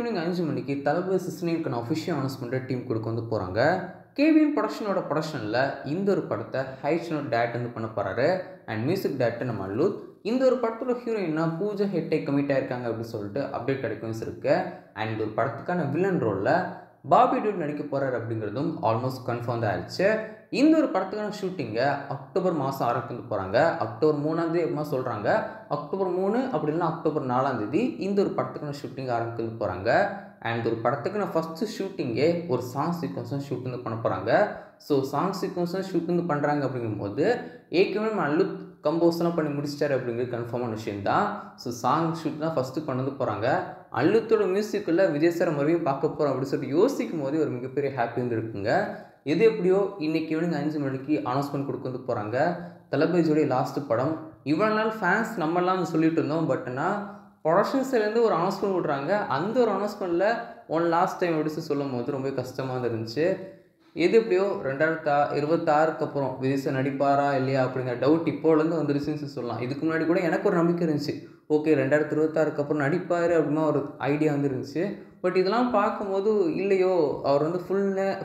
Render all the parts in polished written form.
Evening 5 மணிக்கு தளபதி சிக்ஸ்டீனுக்கான official அனௌன்ஸ்மெண்ட்டை team கொடுக்க வந்து போகிறாங்க. கேவிஎன் ப்ரொடக்ஷனோட ப்ரொடக்ஷனில் இந்த ஒரு படத்தை ஹைஷ்னோட டேரக்ட் வந்து பண்ண போகிறாரு. அண்ட் மியூசிக் டேரக்டர் நம்ம அல்லுத். இந்த ஒரு படத்தோட ஹீரோயின்னா பூஜா ஹெக்டே கமிட் ஆயிருக்காங்க அப்படின்னு சொல்லிட்டு அப்டேட் கிடைக்கும் இருக்கு. அண்ட் இந்த ஒரு படத்துக்கான வில்லன் ரோலில் பாபி டியூல் நடிக்க போகிறார் அப்படிங்கிறதும் ஆல்மோஸ்ட் கன்ஃபார்ம் தான் ஆயிடுச்சு. இந்த ஒரு படத்துக்கான ஷூட்டிங்கை அக்டோபர் மாதம் ஆரம்பித்து போகிறாங்க. அக்டோபர் 3ஆம் தேதி சொல்கிறாங்க. அக்டோபர் 3 அப்படி இல்லைன்னா அக்டோபர் 4ஆம் தேதி இந்த ஒரு படத்துக்கான ஷூட்டிங் ஆரம்பித்து போகிறாங்க. அண்ட் ஒரு படத்துக்கு நான் ஃபஸ்ட்டு ஷூட்டிங்கே ஒரு சாங் சீக்வன்ஸும் ஷூட் வந்து பண்ண போகிறாங்க. ஸோ சாங் சீக்வன்ஸும் ஷூட் வந்து பண்ணுறாங்க அப்படிங்கும்போது ஏற்கனவே அல்லுத் கம்போஸ்லாம் பண்ணி முடிச்சிட்டாரு அப்படிங்கிறது கன்ஃபார்மான விஷயம் தான். ஸோ சாங் ஷூட் தான் ஃபஸ்ட்டு கொண்டு வந்து போகிறாங்க. அல்லுத்தோட மியூசிக்கில் விஜய் சார் மறுபடியும் பார்க்க போகிறோம் அப்படின்னு சொல்லிட்டு யோசிக்கும் போது ஒரு மிகப்பெரிய ஹாப்பி வந்து இருக்குங்க. எது எப்படியோ இன்றைக்கி ஈவினிங் 5 மணிக்கு அனௌன்ஸ்மெண்ட் கொடுக்க வந்து போகிறாங்க. தளபதியோடைய லாஸ்ட்டு படம். இவ்வளோ நாள் ஃபேன்ஸ் நம்மளாம் சொல்லிட்டு இருந்தோம். பட் ஆனால் ப்ரொடக்ஷன் சைட்லேருந்து ஒரு அனௌன்ஸ்மெண்ட் விட்றாங்க. அந்த ஒரு அனௌன்ஸ்மெண்ட்டில் ஒன் லாஸ்ட் டைம் எப்படி சொல்லும் போது ரொம்ப கஷ்டமாக இருந்துச்சு. எது எப்படியோ 2026க்கு அப்புறம் விஜய் சார் நடிப்பாரா இல்லையா அப்படிங்கிற டவுட் இப்போலேருந்து வந்துருச்சுன்னு சொல்லலாம். இதுக்கு முன்னாடி கூட எனக்கு ஒரு நம்பிக்கை இருந்துச்சு. ஓகே 2026க்கு அப்புறம் நடிப்பார் அப்படின்னா ஒரு ஐடியா வந்து இருந்துச்சு. பட் இதெல்லாம் பார்க்கும்போது இல்லையோ அவர் வந்து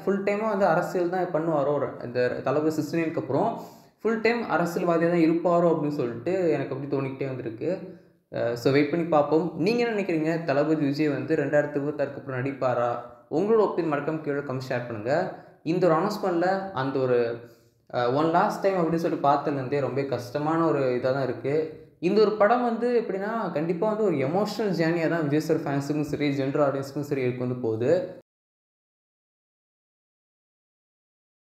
ஃபுல் டைமாக வந்து அரசியல் தான் பண்ணுவாரோ, இந்த தளபதி 16க்கு அப்புறம் ஃபுல் டைம் அரசியல்வாதியாக தான் இருப்பாரோ அப்படின்னு சொல்லிட்டு எனக்கு அப்படி தோணிக்கிட்டே வந்திருக்கு. ஸோ வெயிட் பண்ணி பார்ப்போம். நீங்கள் என்ன நினைக்கிறீங்க? தளபதி விஜய் வந்து 2026க்கு அப்புறம் நடிப்பாரா? உங்களோட ஒப்பீனியன் மறக்காம கீழே கமெண்ட் ஷேர் பண்ணுங்கள். இந்த ஒரு அனௌன்ஸ்மெண்ட்டில் அந்த ஒரு ஒன் லாஸ்ட் டைம் அப்படின்னு சொல்லிட்டு பார்த்ததுலேருந்தே ரொம்ப கஷ்டமான ஒரு இதாக தான் இருக்குது. இந்த ஒரு படம் வந்து எப்படின்னா கண்டிப்பாக வந்து ஒரு எமோஷனல் ஜேர்னியாக தான் விஜய் சார் ஃபேன்ஸுக்கும் சரி ஜென்ரல் ஆடியன்ஸுக்கும் சரி இருக்கு வந்து போகுது.